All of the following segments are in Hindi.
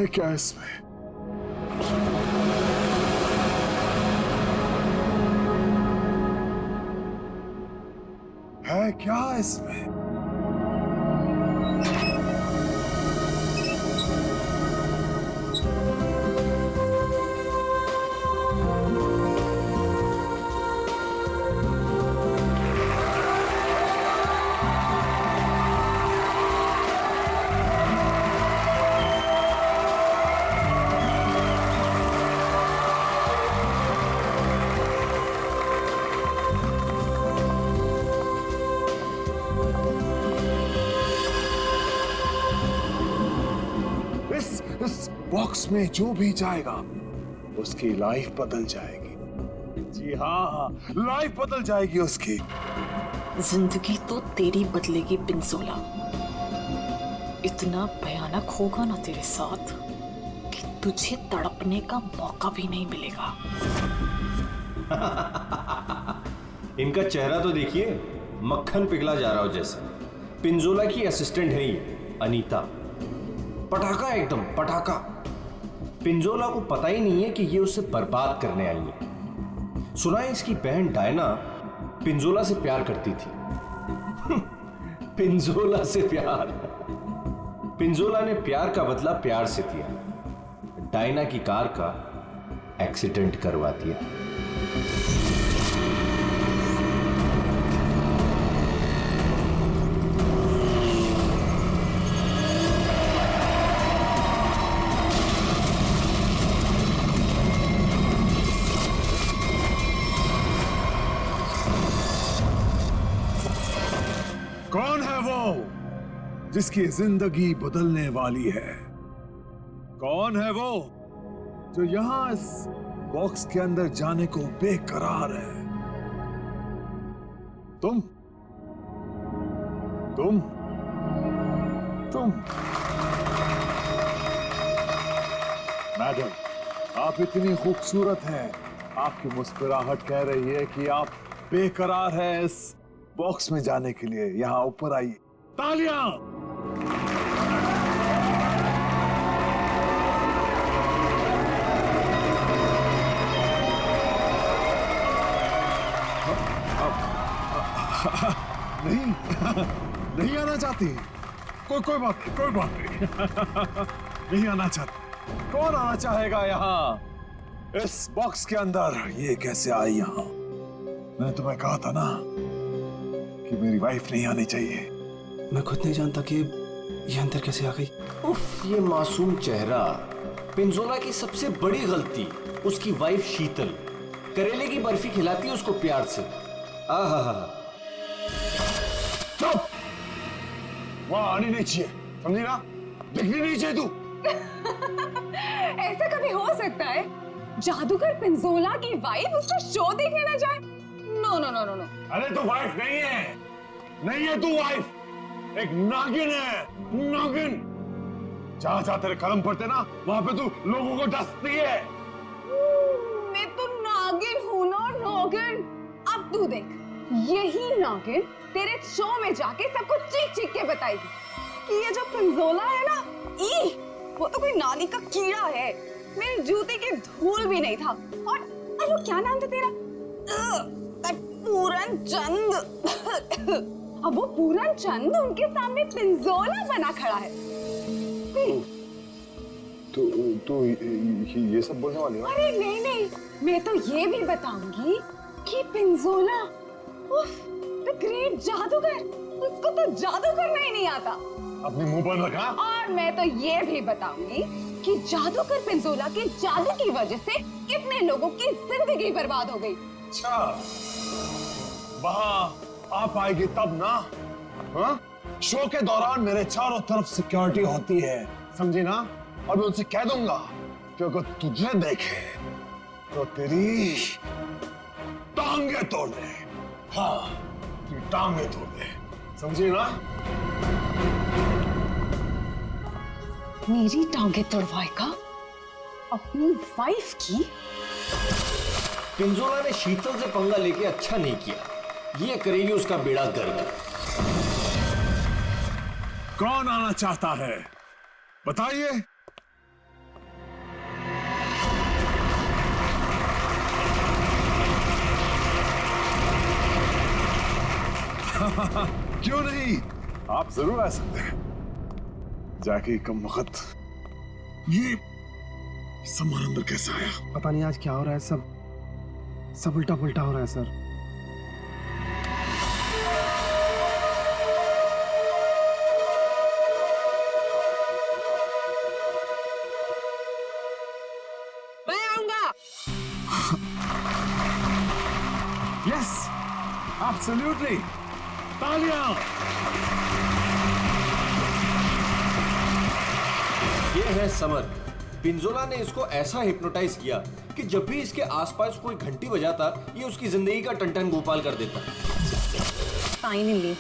है क्या इसमें? है क्या इसमें? इस बॉक्स में जो भी जाएगा उसकी लाइफ बदल जाएगी। जी हाँ, लाइफ बदल जाएगी उसकी। जिंदगी तो तेरी बदलेगी पिंजोला। इतना भयानक होगा ना तेरे साथ कि तुझे तड़पने का मौका भी नहीं मिलेगा। इनका चेहरा तो देखिए, मक्खन पिघला जा रहा हो जैसे। पिंजोला की असिस्टेंट है ये अनीता। पटाखा, एकदम पटाखा। पिंजोला को पता ही नहीं है कि ये उसे बर्बाद करने आई है। सुना है इसकी बहन डायना पिंजोला से प्यार करती थी। पिंजोला से प्यार। पिंजोला ने प्यार का बदला प्यार से दिया। डायना की कार का एक्सीडेंट करवा दिया। कौन है वो जिसकी जिंदगी बदलने वाली है? कौन है वो जो यहां इस बॉक्स के अंदर जाने को बेकरार है? तुम तुम तुम मैडम, आप इतनी खूबसूरत हैं। आपकी मुस्कुराहट कह रही है कि आप बेकरार हैं इस बॉक्स में जाने के लिए। यहां ऊपर आइए। तालियां! नहीं नहीं आना चाहती? कोई बात नहीं, कोई बात नहीं। नहीं आना चाहती। कौन आना चाहेगा यहाँ इस बॉक्स के अंदर? ये कैसे आई यहाँ? मैंने तुम्हें कहा था ना कि मेरी वाइफ नहीं आनी चाहिए। मैं खुद नहीं जानता कि ये अंदर कैसे आ गई। उफ, ये मासूम चेहरा। पिंजोला की सबसे बड़ी गलती उसकी वाइफ शीतल। करेले की बर्फी खिलाती है उसको प्यार से। आहा, चुप! वहां आनी नहीं चाहिए, समझी ना? दिखनी नहीं चाहिए तू। ऐसा कभी हो सकता है जादूगर पिंजोला की वाइफ उसका शो देखने ना जाए? No no no no no. अरे तू वाइफ नहीं है, नहीं है तू वाइफ, एक नागिन है, नागिन। जहां जहां तेरे कदम पड़ते ना वहां पे तू लोगों को डसती है। मैं तो नागिन हूं ना, नागिन। अब तू देख, यही नागिन तेरे शो में जाके सबको चीख चीख के बताएगी कि ये जो पिंजोला है ना, वो तो कोई नाली का कीड़ा है, मेरे जूते की धूल भी नहीं था। और वो क्या नाम था तेरा? पूरन चंद। अब वो पूरन चंद उनके सामने पिंजोला बना खड़ा है। तो ये सब बोलने वाली है? अरे नहीं नहीं, मैं तो ये भी बताऊंगी कि पिंजोला द ग्रेट जादूगर, उसको तो जादू करना ही नहीं आता। अपने मुंह पर रखा। और मैं तो ये भी बताऊंगी कि जादूगर पिंजोला के जादू की वजह से कितने लोगों की जिंदगी बर्बाद हो गई। अच्छा, वहां आप आएगी तब ना? हाँ? शो के दौरान मेरे चारों तरफ सिक्योरिटी होती है, समझी ना? और मैं उनसे कह दूंगा कि अगर तुझे देखे तो तेरी टांगे तोड़ दे। हाँ, तेरी टांगे तोड़ दे, समझी ना? मेरी टांगे तोड़वाएगा अपनी वाइफ की? पिंजोला ने शीतल से पंगा लेके अच्छा नहीं किया। ये करेगी उसका बेड़ा गर्क। कौन आना चाहता है बताइए? क्यों नहीं, आप जरूर आ सकते हैं। जैकी कम वक्त, ये सामान अंदर कैसे आया? पता नहीं आज क्या हो रहा है, सब उल्टा पुल्टा हो रहा है सर। मैं आऊंगा। यस, एब्सोल्युटली, तालियां। ये है समर। पिंजोला ने इसको ऐसा हिप्नोटाइज किया कि जब भी इसके आसपास कोई घंटी बजाता, ये उसकी जिंदगी का टन गोपाल कर देता। फाइनली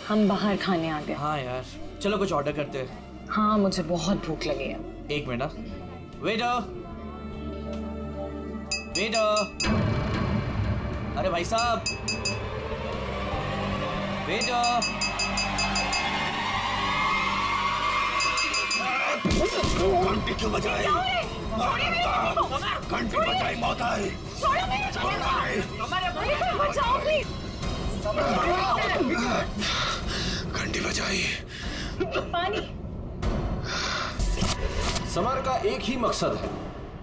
हम बाहर खाने आ गए। हाँ यार, चलो कुछ ऑर्डर करते हैं। हाँ मुझे बहुत भूख लगी है। एक मिनट, वेटर वेटर, अरे भाई साहब, वेटर। घंटी क्यों बजाई? घंटी बजाई मौत आई। घंटी बजाई। पानी। समर का एक ही मकसद है,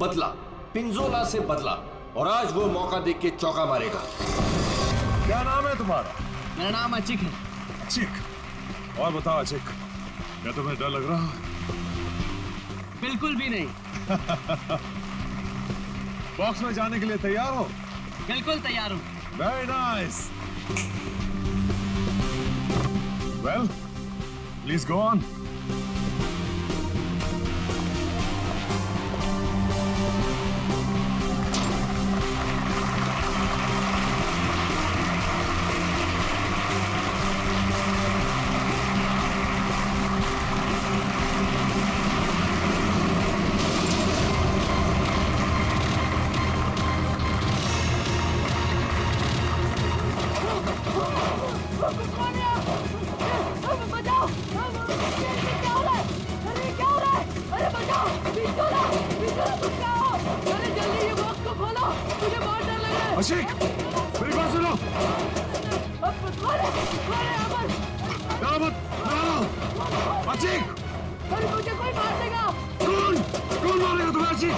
बदला, पिंजोला से बदला, और आज वो मौका देख के चौका मारेगा। क्या नाम है तुम्हारा? मेरा नाम अचिक है। अचिक। और बताओ अचिक, क्या तुम्हें डर लग रहा है? बिल्कुल भी नहीं। बॉक्स में जाने के लिए तैयार हो? बिल्कुल तैयार हूँ। Very nice. Well, please go on. Ashik, मेरी बात सुनो। डरो मत, अशिक। मुझे कोई मार देगा। कौन मारेगा तुम्हें अशिक?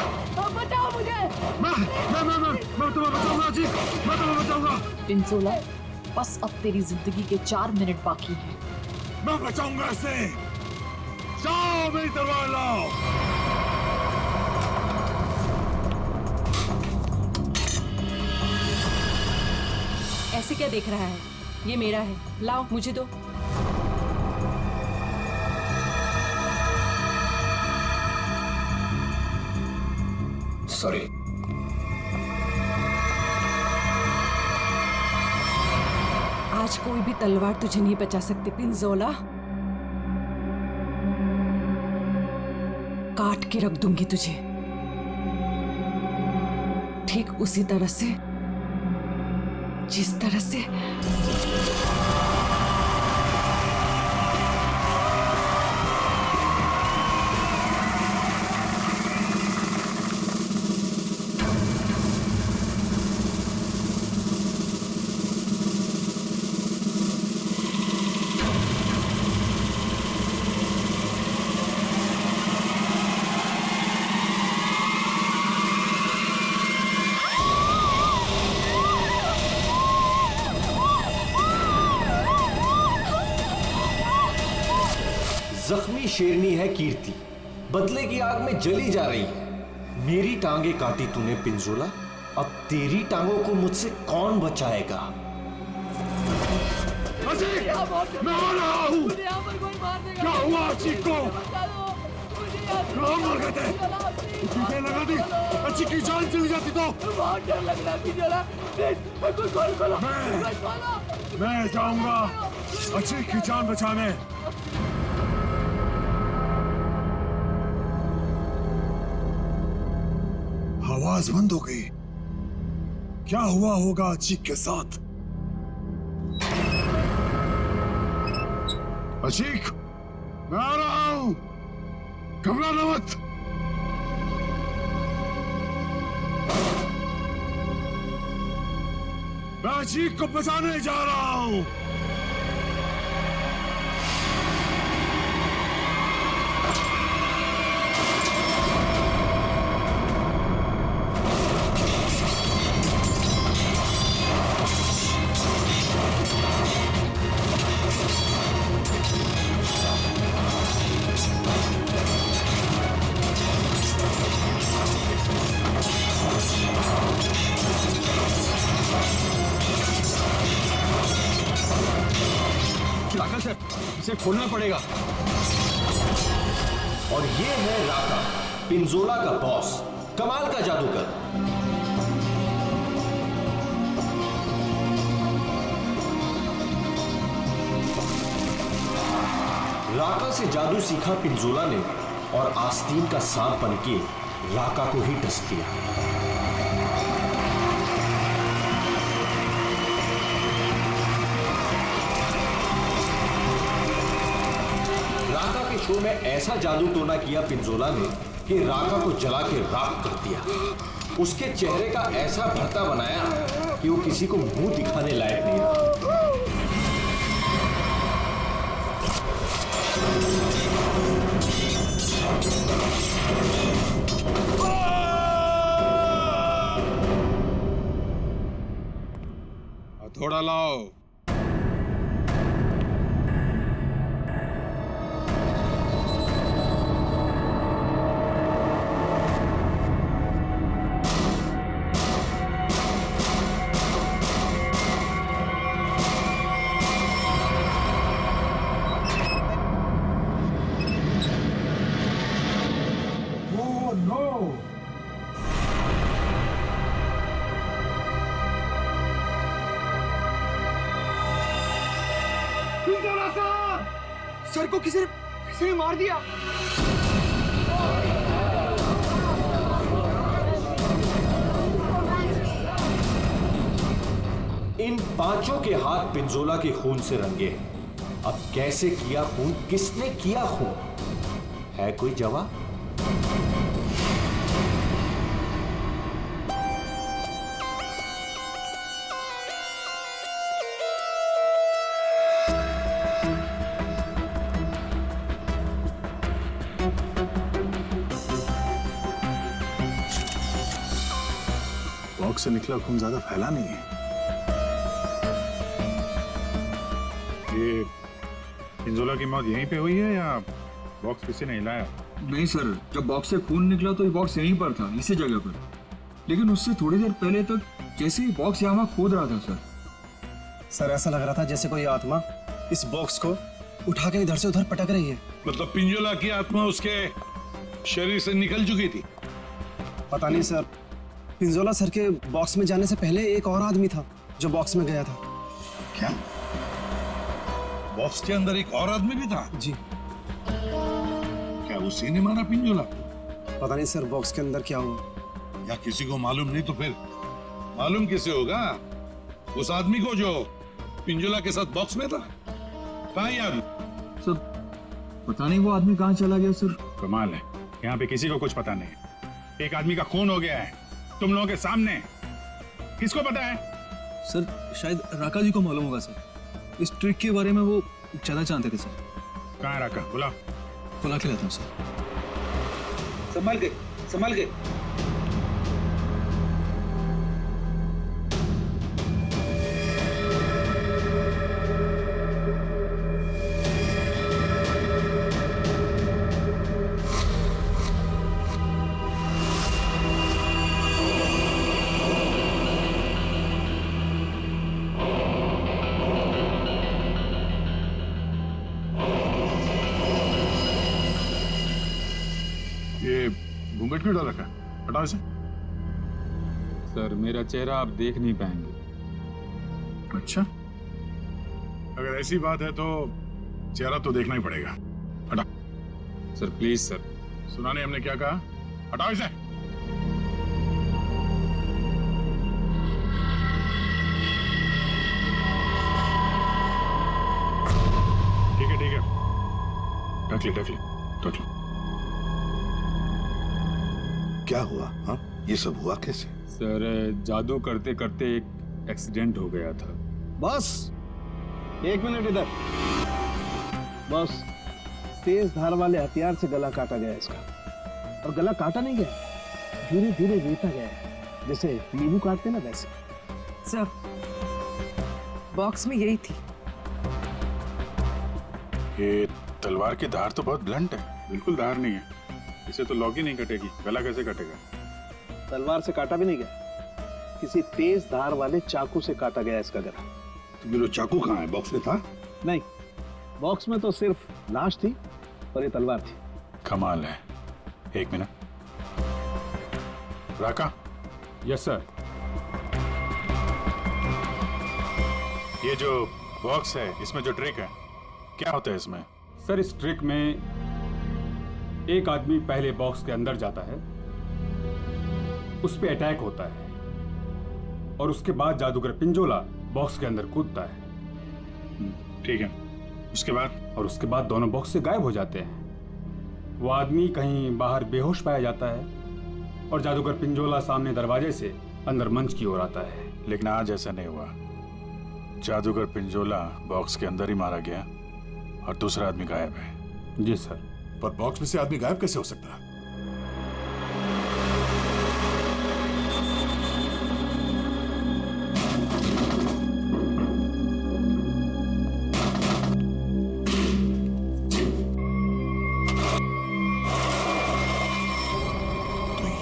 बचाओ मुझे। मैं तुम्हें बचाऊंगा अशिक, मैं तुम्हें बचाऊंगा। पिंजोला, बस अब तेरी जिंदगी के 4 मिनट बाकी हैं। मैं बचाऊंगा इसे। जाओ मेरी तलवार लाओ। ऐसे क्या देख रहा है? ये मेरा है, लाओ मुझे दो। सॉरी। आज कोई भी तलवार तुझे नहीं बचा सकती पिंजोला। काट के रख दूंगी तुझे, ठीक उसी तरह से जिस तरह से जख्मी शेरनी है कीर्ति, बदले की आग में जली जा रही है। मेरी टांगे काटी तूने पिंजोला, अब तेरी टांगों को मुझसे कौन बचाएगा? मैं आ रहा हूँ। क्या हुआ अचिक को? कहाँ मर गए थे? टीके लगा दी, अचिक की जान चली जाती तो। बहुत डर लग रहा है पिंजोला। खोलो। मैं जाऊंगा अचिक की जान बचाने। आवाज बंद हो गई। क्या हुआ होगा अचिक के साथ? अचिक, मैं आ रहा हूं, घबराना मत। मैं अचिक को बचाने जा रहा हूं। सर, इसे खोलना पड़ेगा। और ये है राका, पिंजोला का बॉस, कमाल का जादूगर। राका से जादू सीखा पिंजोला ने और आस्तीन का सांप बनके राका को ही डस दिया। राका के शो में ऐसा जादू टोना किया पिंजोला ने कि राका को जला के राख कर दिया। उसके चेहरे का ऐसा भरता बनाया कि वो किसी को मुंह दिखाने लायक नहीं रहा। हथौड़ा लाओ। सर को किसी ने मार दिया। इन पांचों के हाथ पिंजोला के खून से रंगे हैं। अब कैसे किया खून, किसने किया खून, है कोई जवाब? बॉक्स से निकला खून ज्यादा फैला नहीं है। ये पिंजोला की मौत यहीं पे हुई है या बॉक्स किसी ने हिलाया? नहीं सर, जब बॉक्स से खून निकला तो ये बॉक्स यहीं पर था, इसी जगह पर। लेकिन उससे थोड़ी देर पहले तक जैसे ही बॉक्स यहाँ खोद रहा था सर। सर ऐसा लग रहा था जैसे कोई आत्मा इस बॉक्स को उठा के इधर से उधर पटक रही है। मतलब पिंजोला की आत्मा उसके शरीर से निकल चुकी थी? पता नहीं सर, पिंजोला सर के बॉक्स में जाने से पहले एक और आदमी था जो बॉक्स में गया था। क्या बॉक्स के अंदर एक और आदमी भी था? जी। क्या उसी ने मारा पिंजोला? पता नहीं सर बॉक्स के अंदर क्या हुआ। या किसी को मालूम नहीं तो फिर मालूम किसे होगा? उस आदमी को जो पिंजोला के साथ बॉक्स में था। कहाँ ये आदमी? सर पता नहीं वो आदमी कहाँ चला गया सर। कमाल है, यहाँ पे किसी को कुछ पता नहीं है। एक आदमी का खून हो गया है तुम लोगों के सामने, किसको पता है? सर शायद राका जी को मालूम होगा सर, इस ट्रिक के बारे में वो ज्यादा जानते थे सर। कहाँ है राका? बुला के लेता हूँ सर। संभाल के, संभाल के। घूंघट क्यों डाल रखा? हटाओ इसे। सर मेरा चेहरा आप देख नहीं पाएंगे। अच्छा, अगर ऐसी बात है तो चेहरा तो देखना ही पड़ेगा। हटा। Sir please sir. सुना नहीं हमने क्या कहा? हटाओ इसे। ठीक है ढक ले ढक ले ढक ले। क्या हुआ? हाँ, ये सब हुआ कैसे? सर जादू करते करते एक एक्सीडेंट हो गया था। बस 1 मिनट इधर। बस तेज धार वाले हथियार से गला काटा गया इसका, और गला काटा नहीं गया, धीरे धीरे रेता गया है, जैसे नींबू काटते ना वैसे। सर बॉक्स में यही थी। ये तलवार की धार तो बहुत ब्लंट है। बिल्कुल धार नहीं है, इसे तो लॉक ही नहीं कटेगी। गला कैसे कटेगा? तलवार से काटा भी नहीं गया, किसी तेज धार वाले चाकू से काटा गया इसका गला। तो वो चाकू कहाँ है? बॉक्स में था? नहीं, बॉक्स में तो सिर्फ लाश थी और ये तलवार थी। कमाल है। एक मिनट। राका, यस सर। ये जो बॉक्स है इसमें जो ट्रिक है क्या होता है इसमें? सर इस ट्रिक में एक आदमी पहले बॉक्स के अंदर जाता है, उस पे अटैक होता है और उसके बाद जादूगर पिंजोला बॉक्स के अंदर कूदता है। ठीक है, उसके बाद? और उसके बाद दोनों बॉक्स से गायब हो जाते हैं। वो आदमी कहीं बाहर बेहोश पाया जाता है और जादूगर पिंजोला सामने दरवाजे से अंदर मंच की ओर आता है। लेकिन आज ऐसा नहीं हुआ। जादूगर पिंजोला बॉक्स के अंदर ही मारा गया और दूसरा आदमी गायब है। जी सर। पर बॉक्स में से आदमी गायब कैसे हो सकता है?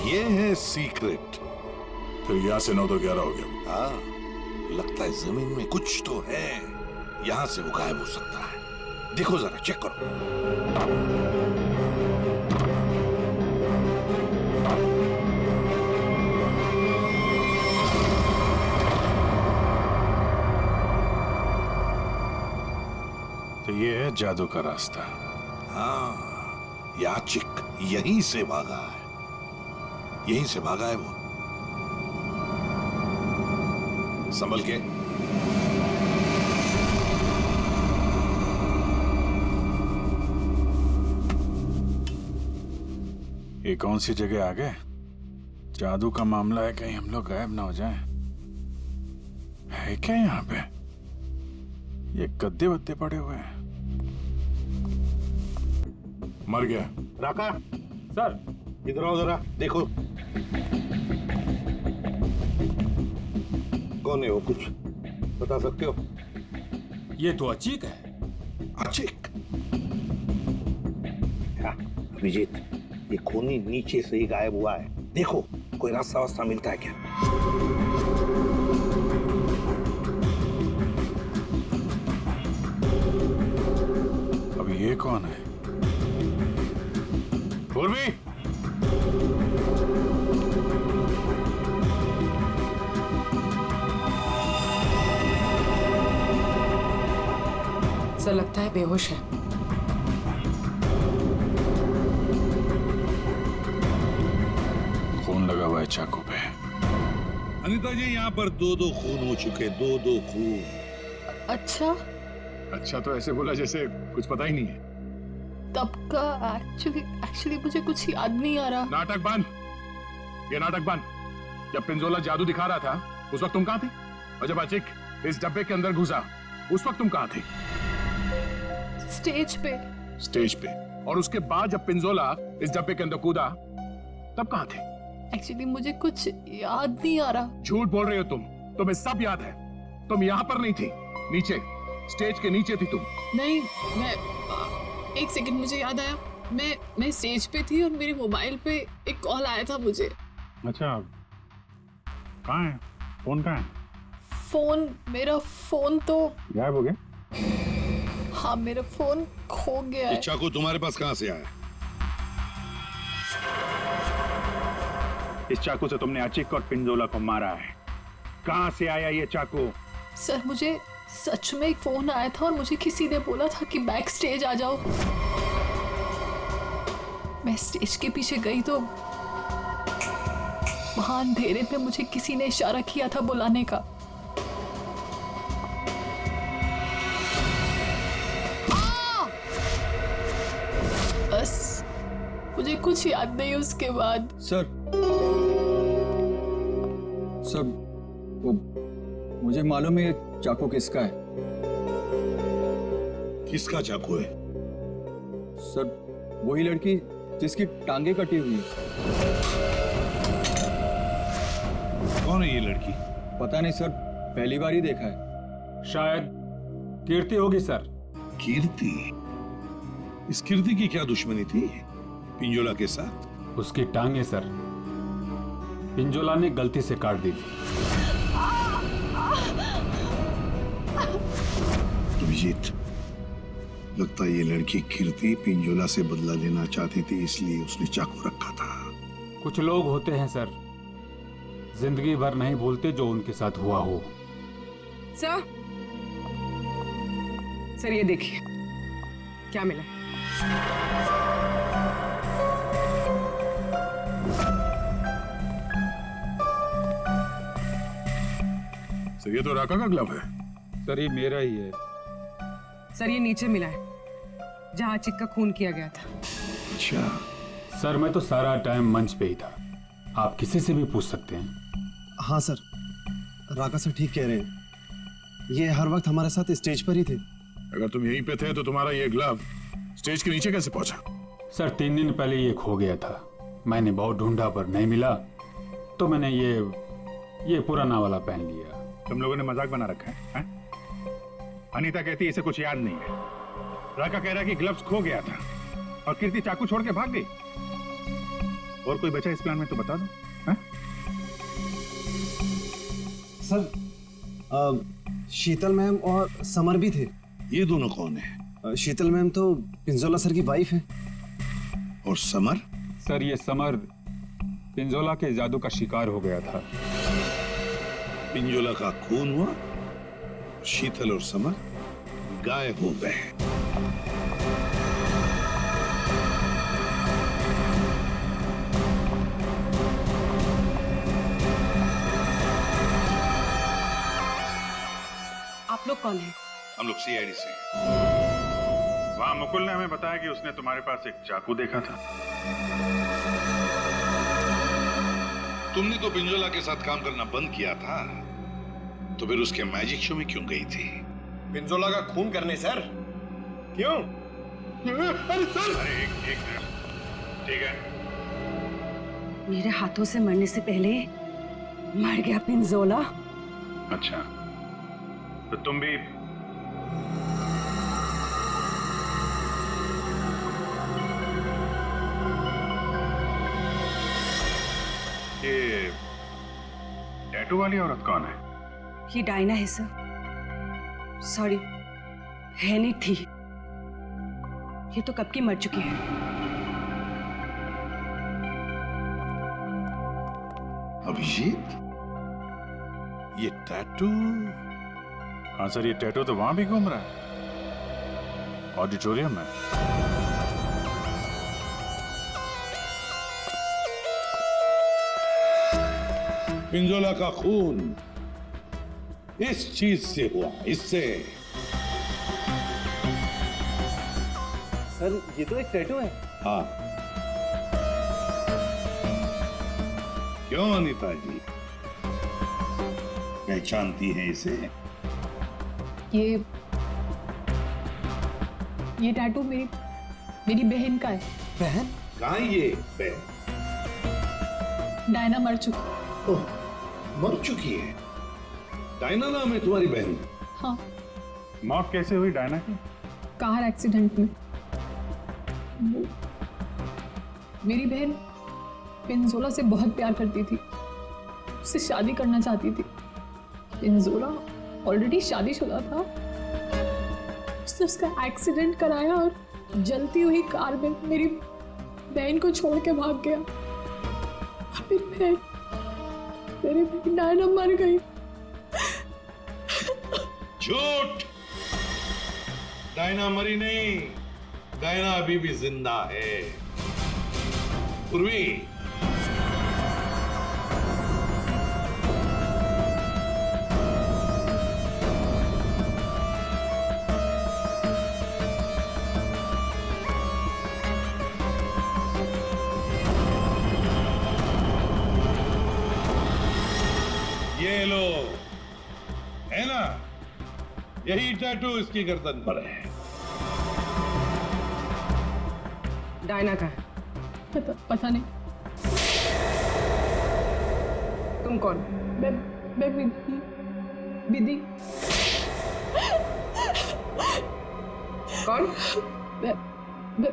ये है सीक्रेट। फिर यहाँ से 9 तो 11 हो गया। हाँ, लगता है जमीन में कुछ तो है, यहाँ से वो गायब हो सकता है। देखो जरा, चेक करो। तो ये है जादू का रास्ता। हाँ, याचिक यहीं से भागा है, यहीं से भागा है वो। संभल के। ये कौन सी जगह आ गए? जादू का मामला है, कहीं हम लोग गायब ना हो जाएं। है क्या यहाँ पे? ये गद्दे वद्दे पड़े हुए हैं। मर गया। राका, सर इधर आओ जरा, देखो कौन है वो, कुछ बता सकते हो? ये तो अचीक है। अचीक? क्या अभिजीत, ये खूनी नीचे से ही गायब हुआ है। देखो कोई रास्ता वास्ता मिलता है क्या? अब ये कौन है? पूर्वी, सर लगता है बेहोश है। खून लगा हुआ है चाकू पे। अनिता जी, यहाँ पर 2-2 खून हो चुके, 2-2 खून। अच्छा, अच्छा तो ऐसे बोला जैसे कुछ पता ही नहीं है। तब का एक्चुअली मुझे कुछ याद नहीं आ रहा। नाटक बंद, ये नाटक बंद। जब पिंजोला जादू दिखा रहा था उस वक्त तुम कहाँ थी? और जब अचिक इस डब्बे के अंदर घुसा उस वक्त तुम कहाँ थी? स्टेज पे। स्टेज पे। और उसके बाद जब पिंजोला इस डब्बे के अंदर कूदा तब कहाँ थे? एक्चुअली मुझे कुछ याद नहीं आ रहा। झूठ बोल रहे हो तुम, तुम्हें सब याद है। तुम यहाँ पर नहीं थी, नीचे स्टेज के नीचे थी तुम। नहीं, मैं एक सेकंड, मुझे याद आया। मैं स्टेज पे थी और मेरे मोबाइल पे एक कॉल आया था मुझे। अच्छा, कहाँ है फोन? कहाँ है मेरा फोन तो गायब हो गया। हाँ, मेरा फोन खो गया है। ये चाकू तुम्हारे पास कहाँ से आया? इस चाकू से तुमने अचिक और पिंजोला को मारा है। कहाँ से आया ये चाकू? सर मुझे सच में एक फोन आया था और मुझे किसी ने बोला था कि बैक स्टेज आ जाओ। मैं स्टेज के पीछे गई तो वहां अंधेरे में मुझे किसी ने इशारा किया था बुलाने का। बस मुझे कुछ याद नहीं उसके बाद। सर वो मुझे मालूम है ये चाकू किसका है। किसका चाकू है? सर वही लड़की जिसकी टांगे कटी हुई है। कौन है ये लड़की? पता नहीं सर, पहली बार ही देखा है। शायद कीर्ति होगी सर। कीर्ति? इस कीर्ति की क्या दुश्मनी थी पिंजोला के साथ? उसकी टांगे सर पिंजोला ने गलती से काट दी थी। अभिजीत, लगता है ये लड़की कीर्ति पिंजोला से बदला लेना चाहती थी, इसलिए उसने चाकू रखा था। कुछ लोग होते हैं सर, जिंदगी भर नहीं भूलते जो उनके साथ हुआ हो। सर ये देखिए क्या मिला। सर ये तो राका का ग्लव है। सर ये मेरा ही है। सर ये नीचे मिला है जहां चिक का खून किया गया था। अच्छा, सर मैं तो सारा टाइम मंच पे ही था, आप किसी से भी पूछ सकते हैं। हाँ सर, राका सर ठीक कह रहे हैं, ये हर वक्त हमारे साथ स्टेज पर ही थे। अगर तुम यहीं पे थे तो तुम्हारा ये ग्लव स्टेज के नीचे कैसे पहुंचा? सर 3 दिन पहले ये खो गया था, मैंने बहुत ढूंढा पर नहीं मिला, तो मैंने ये पुराना वाला पहन लिया। तुम लोगों ने मजाक बना रखा है? अनीता कहती है इसे कुछ याद नहीं है, राका कह रहा है कि ग्लव्स खो गया था और कीर्ति चाकू छोड़ के भाग गई। और कोई बचा इस प्लान में तो बता दो। है? सर शीतल मैम और समर भी थे। ये दोनों कौन है? शीतल मैम तो पिंजोला सर की वाइफ है। और समर? सर ये समर पिंजोला के जादू का शिकार हो गया था। पिंजोला का खून हुआ, शीतल और समर गायब हो गए। आप लोग कौन हैं? हम लोग सीआईडी से। वहां मुकुल ने हमें बताया कि उसने तुम्हारे पास एक चाकू देखा था। तुमने तो पिंजोला के साथ काम करना बंद किया था, तो फिर उसके मैजिक शो में क्यों गई थी? पिंजोला का खून करने सर। क्यों? अरे सर! अरे एक ठीक है। मेरे हाथों से मरने से पहले मर गया पिंजोला। अच्छा, तो तुम भी ये टैटू वाली औरत कौन है? ये डायना है सर। सॉरी, है नहीं थी, ये तो कब की मर चुकी है। अभिजीत, ये टैटू? हाँ सर, ये टैटू तो वहां भी घूम रहा है, ऑडिटोरियम में। पिंजोला का खून इस चीज से हुआ, इससे। सर ये तो एक टैटू है। हाँ, क्यों अनीता जी, पहचानती हैं इसे? ये टैटू मेरी बहन का है। बहन? कहाँ है ये बहन? डायना मर चुकी। ओह, मर चुकी है? डायना नाम है तुम्हारी बहन? हाँ। मौत कैसे हुई डायना की? कार एक्सीडेंट में। मेरी बहन पिंजोला से बहुत प्यार करती थी, उससे शादी करना चाहती थी। पिंजोला ऑलरेडी शादीशुदा था, उसने उसका एक्सीडेंट कराया और जलती हुई कार में मेरी बहन को छोड़ के भाग गया। मेरी बहन डायना मर गई। झूठ! डायना मरी नहीं, डायना अभी भी जिंदा है। पूर्वी, ये लो, है ना? यही टैटू इसकी गर्दन पर है। डायना का है? पता नहीं। तुम कौन? मैं विधि। कौन? मैं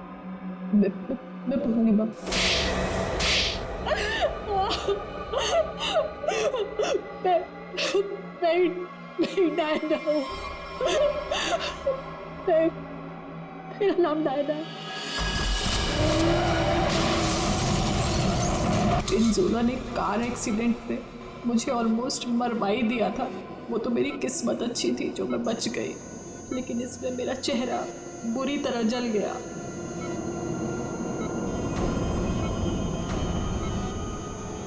पूर्णिमा। मैं डायना हूँ। मेरा नाम डायना है। पिंजोला ने कार एक्सीडेंट में मुझे ऑलमोस्ट मरवा ही दिया था। वो तो मेरी किस्मत अच्छी थी जो मैं बच गई, लेकिन इसमें मेरा चेहरा बुरी तरह जल गया।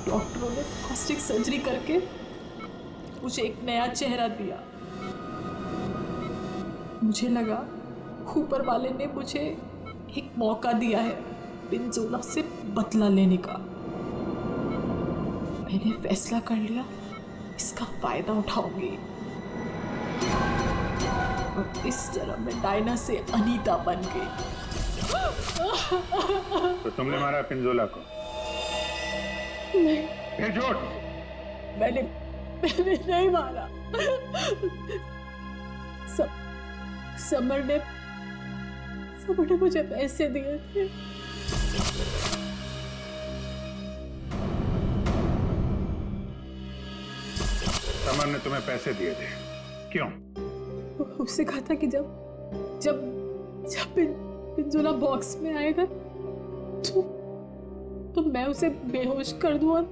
डॉक्टरों ने प्लास्टिक सर्जरी करके मुझे एक नया चेहरा दिया। मुझे लगा ऊपर वाले ने मुझे एक मौका दिया है पिंजोला से बदला लेने का। मैंने फैसला कर लिया, इसका फायदा उठाऊंगी और इस तरह मैं डायना से अनीता बन गई। तो तुमने मारा पिंजोला को? नहीं, फिर झूठ। मैंने नहीं मारा। समर ने मुझे पैसे दिए थे। समर ने तुम्हें पैसे दिए थे, क्यों? उससे कहा था कि जब पिंजोला बॉक्स में आएगा तो मैं उसे बेहोश कर दूं और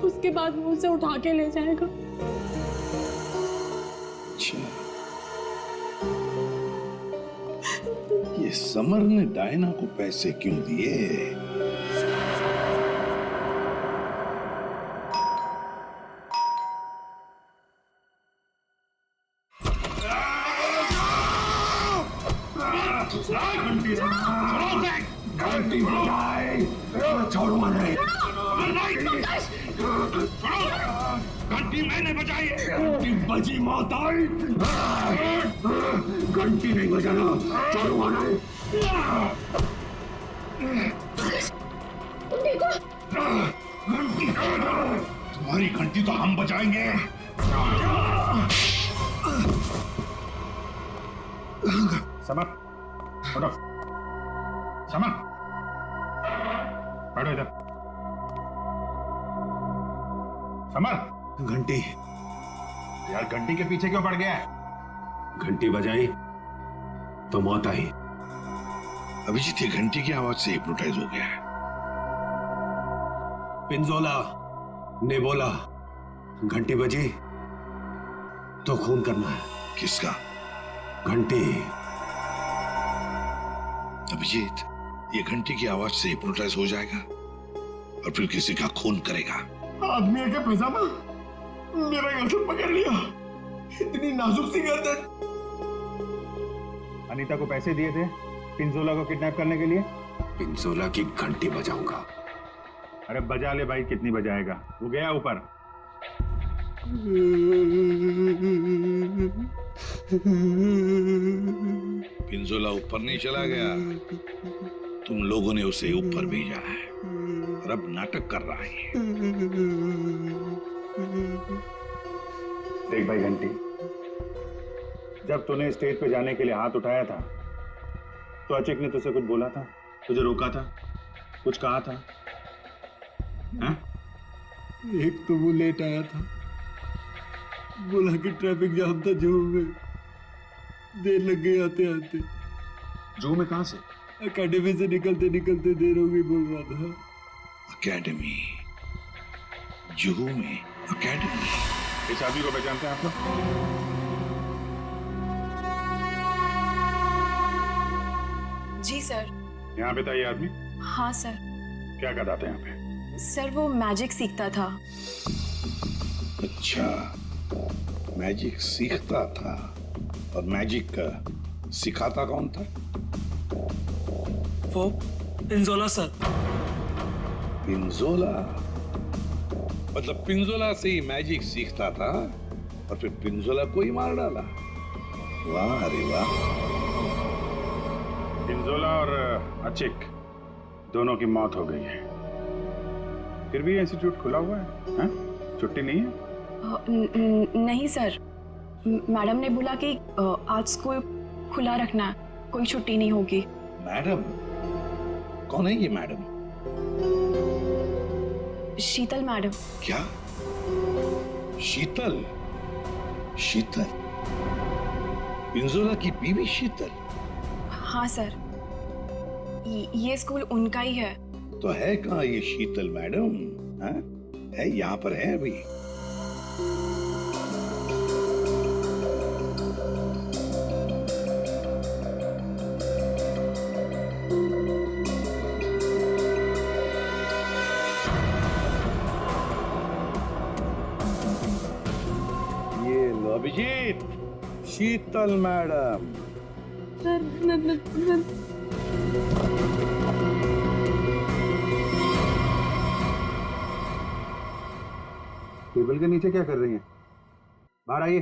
उसके बाद वो उसे उठा के ले जाएगा। अच्छा, ये समर ने डायना को पैसे क्यों दिए? घंटी बजाए, छोड़ूंगा नहीं। घंटी मैंने बजाई। घंटी बजी मौत आई। घंटी नहीं बजाना, छोड़ूंगा नहीं। घंटी तुम्हारी घंटी तो हम बजाएंगे। समर, उठो। समर, बैठो इधर। समर, घंटी यार घंटी के पीछे क्यों पड़ गया है? घंटी बजाई तो मौत आई। अभिजीत ये घंटी की आवाज से हिप्नोटाइज हो गया है। पिंजोला ने बोला घंटी बजी तो खून करना है। किसका? घंटी। अभिजीत ये घंटी की आवाज से हिप्नोटाइज हो जाएगा और फिर किसी का खून करेगा। आदमी का पैजामा मेरा गर्दन पकड़ लिया। इतनी नाजुक सी गर्दन। अनीता को पैसे दिए थे पिंजोला को किडनैप करने के लिए? पिंजोला की घंटी बजाऊंगा। अरे बजा ले भाई, कितनी बजाएगा? वो गया ऊपर। पिंजोला ऊपर नहीं चला गया, तुम लोगों ने उसे ऊपर भेजा है और अब नाटक कर रहा है। देख भाई घंटी, जब तूने स्टेज पे जाने के लिए हाथ उठाया था तो अचिक ने तुझसे कुछ बोला था? तुझे रोका था? कुछ कहा था? हाँ? एक तो वो लेट आया था, बोला कि ट्रैफिक जाम था जू में, देर लग गई आते आते। जू में कहां से? अकेडमी से निकलते निकलते देर हो गई बोल रहा था। अकेडमी? जुहू में अकेडमी? इस आदमी को पहचानते हैं आप लोग? जी सर। यहाँ पे था ये आदमी? हाँ सर। क्या करता था यहाँ पे? सर वो मैजिक सीखता था। अच्छा, मैजिक सीखता था। और मैजिक सिखाता कौन था? वो पिंजोला सर। पिंजोला? मतलब पिंजोला से ही मैजिक सीखता था और फिर पिंजोला को ही मार डाला। वाह अरे वाह। पिंजोला और अचिक दोनों की मौत हो गई है, फिर भी इंस्टीट्यूट खुला हुआ है, हाँ? छुट्टी नहीं है? नहीं सर, मैडम ने बोला कि आज स्कूल खुला रखना, कोई छुट्टी नहीं होगी। मैडम? कौन है ये मैडम? शीतल मैडम। क्या? शीतल? शीतल? पिंजोला की बीवी शीतल? हाँ सर, ये स्कूल उनका ही है। तो है कहाँ ये शीतल मैडम? हाँ? है यहाँ पर है अभी? ये लो अभिजीत, शीतल मैडम। टेबल के नीचे क्या कर रही हैं? बाहर आइए।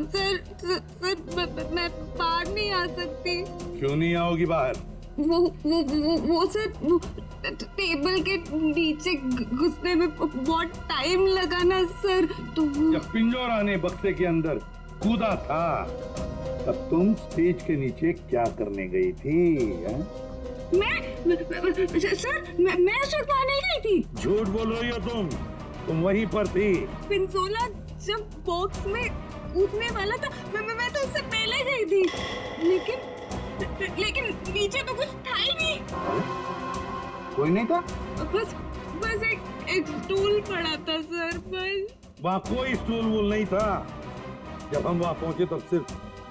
सर मैं बाहर नहीं आ सकती। क्यों नहीं आओगी बाहर? वो सर, टेबल के नीचे घुसने में बहुत टाइम लगा ना सर, तो जब पिंजौरा ने बक्से के अंदर कूदा था तब तुम स्टेज के नीचे क्या करने गई थी? सर मैं छुड़वा नहीं गई थी। झूठ बोल रही हो तुम वहीं पर थी। पिंजोला जब बॉक्स में कूदने वाला था, मैं तो उससे पहले गई थी, लेकिन नीचे तो कुछ था ही नहीं। कोई नहीं था? बस एक स्टूल पड़ा था सर, बस। वहाँ कोई स्टूल वूल नहीं था। जब हम वहाँ पहुंचे तब सिर्फ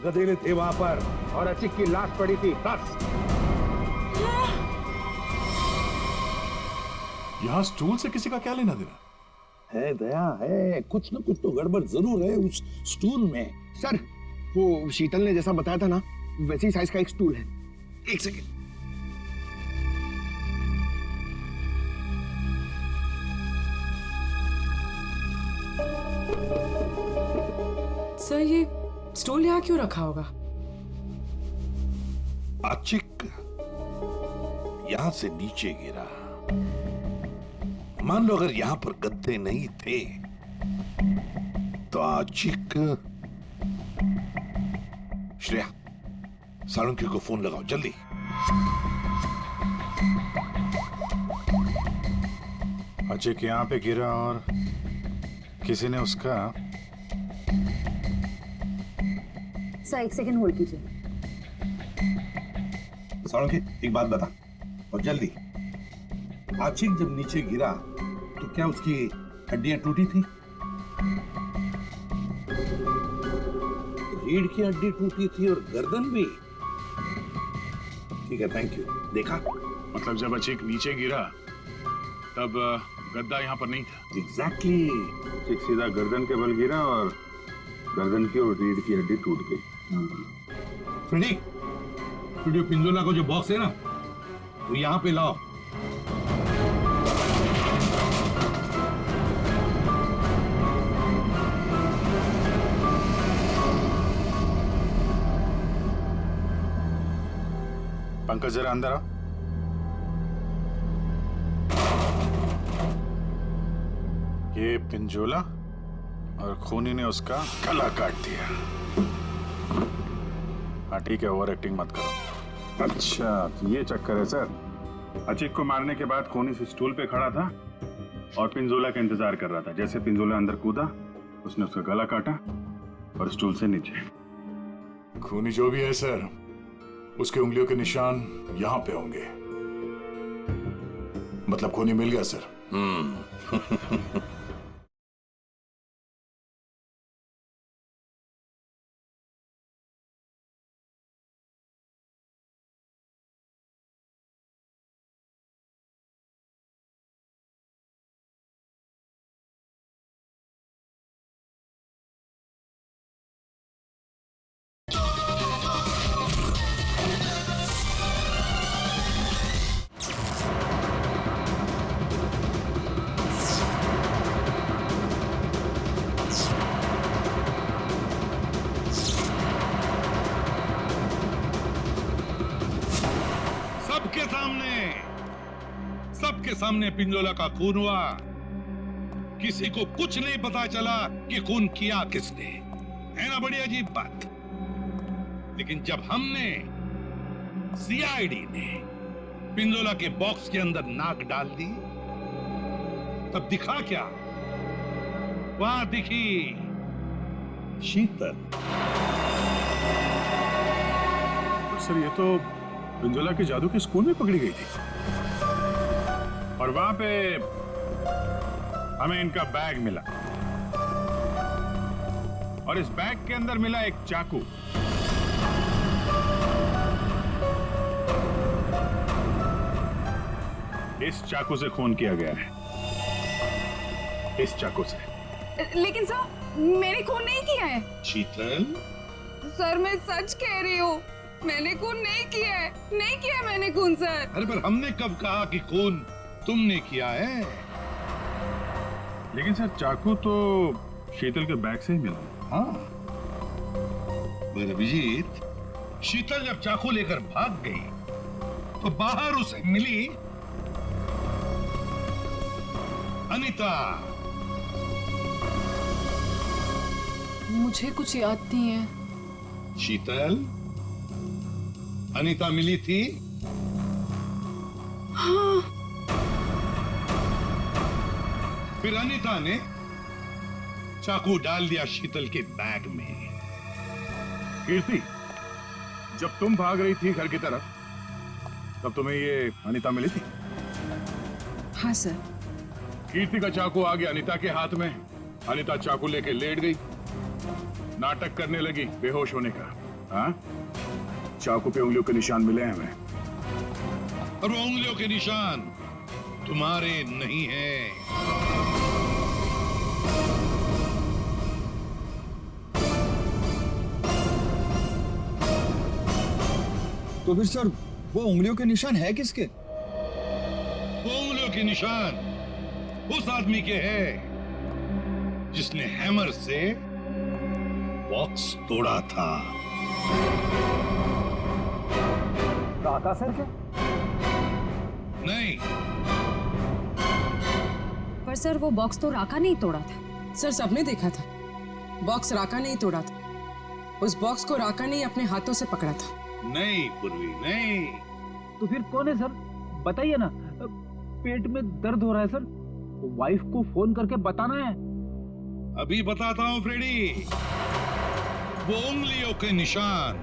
गधेले थे वहाँ पर, और अचिक की लाश पड़ी थी। बस। यहाँ स्टूल से किसी का क्या लेना देना? है दया, है कुछ न कुछ तो गड़बड़ जरूर है उस स्टूल में। सर, वो शीतल ने जैसा बताया था ना, वैसी साइज का एक स्टूल है। एक सेकेंड। सर, ये स्टूल यहाँ क्यों रखा होगा? आचिक यहां से नीचे गिरा। मान लो अगर यहां पर गद्दे नहीं थे तो आचिक। श्रेया, सालुंकी को फोन लगाओ जल्दी। अचिक यहाँ पे गिरा और किसी ने उसका। सर, एक सेकंड होल्ड कीजिए। सालुंकी, एक बात बता और जल्दी। आचिक जब नीचे गिरा तो क्या उसकी हड्डियां टूटी थी? रीढ़ की हड्डी टूटी थी और गर्दन भी। ठीक है, थैंक यू। देखा? मतलब जब अचिक नीचे गिरा तब गद्दा यहाँ पर नहीं था। एग्जैक्टली। अचिक सीधा गर्दन के बल गिरा और गर्दन की और रीढ़ की हड्डी टूट गई। फ्रेडी, स्टूडियो पिंजोला को जो बॉक्स है ना, वो यहाँ पे लाओ। पंकज, जरा अंदर आओ। ये पिंजोला और खूनी ने उसका गला काट दिया। हाँ ठीक है, ओवर एक्टिंग मत करो। अच्छा, तो ये चक्कर है सर। अचिक को मारने के बाद खूनी से स्टूल पे खड़ा था और पिंजोला का इंतजार कर रहा था। जैसे पिंजोला अंदर कूदा, उसने उसका गला काटा और स्टूल से नीचे। खूनी जो भी है सर, उसके उंगलियों के निशान यहां पे होंगे। मतलब खूनी मिल गया सर। सबके सामने पिंजोला का खून हुआ। किसी को कुछ नहीं पता चला कि खून किया किसने। है ना बड़ी अजीब बात। लेकिन जब हमने, सीआईडी ने पिंजोला के बॉक्स के अंदर नाक डाल दी, तब दिखा क्या? वहां दिखी शीतल। सर ये तो पिंजोला के जादू के स्कूल में पकड़ी गई थी और वहां पे हमें इनका बैग मिला और इस बैग के अंदर मिला एक चाकू। इस चाकू से खून किया गया है, इस चाकू से। लेकिन सर मैंने खून नहीं किया है। शीतल, सर मैं सच कह रही हूँ, मैंने खून नहीं किया है, नहीं किया मैंने खून सर। अरे पर हमने कब कहा कि खून तुमने किया है? लेकिन सर चाकू तो शीतल के बैग से ही मिला। हाँ मगर अभिजीत, शीतल जब चाकू लेकर भाग गई तो बाहर उसे मिली अनीता। मुझे कुछ याद नहीं है। शीतल, अनीता मिली थी? हाँ। फिर अनीता ने चाकू डाल दिया शीतल के बैग में। कीर्ति, जब तुम भाग रही थी घर की तरफ तब तुम्हें ये अनीता मिली थी? हाँ सर। कीर्ति का चाकू आ गया अनीता के हाथ में। अनीता चाकू लेके लेट गई, नाटक करने लगी बेहोश होने का। हाँ, चाकू पे उंगलियों के निशान मिले हैं हमें। और वो उंगलियों के निशान तुम्हारे नहीं हैं। तो फिर सर वो उंगलियों के निशान है किसके? वो उंगलियों के निशान उस आदमी के हैं जिसने हैमर से बॉक्स तोड़ा था। राका सर क्या? नहीं। पर सर वो बॉक्स तो राका ने ही तोड़ा था। सर सबने देखा था, बॉक्स राका ने ही तोड़ा था। उस बॉक्स को राका ने ही अपने हाथों से पकड़ा था। नहीं पूर्वी, नहीं। तो फिर कौन है सर? बताइए ना। पेट में दर्द हो रहा है सर, वाइफ को फोन करके बताना है। अभी बताता हूं फ्रेडी। वो उंगलियों के निशान,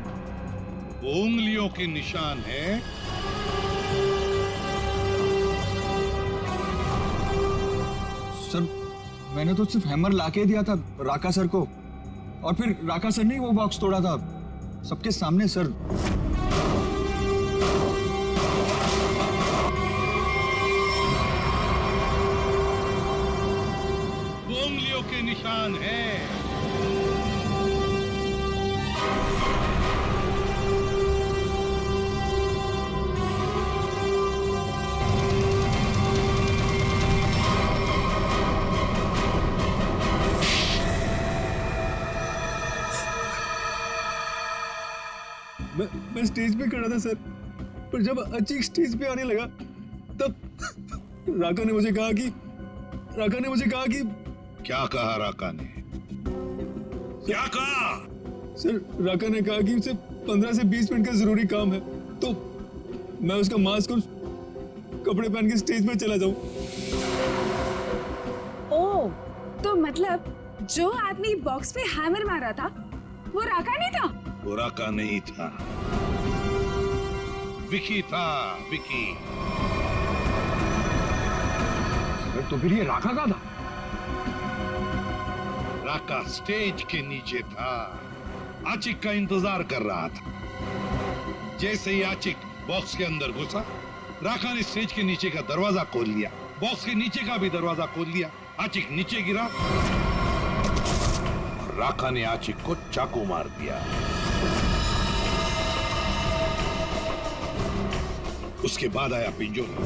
वो उंगलियों के निशान है सर मैंने तो सिर्फ हैमर लाके दिया था राका सर को, और फिर राका सर ने वो बॉक्स तोड़ा था सबके सामने सर। वो उंगलियों के निशान है। मैं स्टेज पे खड़ा था सर, पर जब अचीक स्टेज पे आने लगा तब राका ने मुझे कहा कि क्या कहा राका ने? क्या कहा? सर राका ने कहा कि उसे 15 से 20 मिनट का जरूरी काम है, तो मैं उसका मास्क और कपड़े पहन के स्टेज पे चला जाऊं। ओ, तो मतलब जो आदमी बॉक्स पे हैमर मारा था वो राका नहीं था? वो राका नहीं था, विकी था, विकी। तो फिर ये राका का था? राका स्टेज के नीचे था, आचिक का इंतजार कर रहा था। जैसे ही आचिक बॉक्स के अंदर घुसा, राका ने स्टेज के नीचे का दरवाजा खोल लिया, बॉक्स के नीचे का भी दरवाजा खोल लिया। आचिक नीचे गिरा, राका ने आचिक को चाकू मार दिया। उसके बाद आया पिंजोला।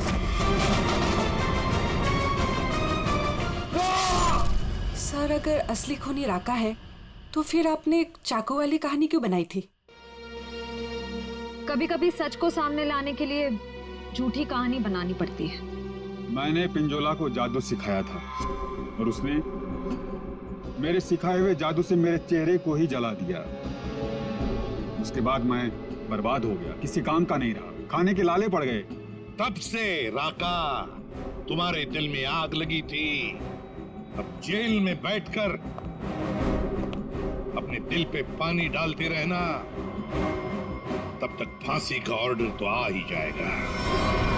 सर अगर असली खूनी राका है तो फिर आपने चाकू वाली कहानी क्यों बनाई थी? कभी कभी सच को सामने लाने के लिए झूठी कहानी बनानी पड़ती है। मैंने पिंजोला को जादू सिखाया था और उसने मेरे सिखाए हुए जादू से मेरे चेहरे को ही जला दिया। उसके बाद मैं बर्बाद हो गया, किसी काम का नहीं रहा, खाने के लाले पड़ गए। तब से राका तुम्हारे दिल में आग लगी थी। अब जेल में बैठकर अपने दिल पे पानी डालते रहना, तब तक फांसी का ऑर्डर तो आ ही जाएगा।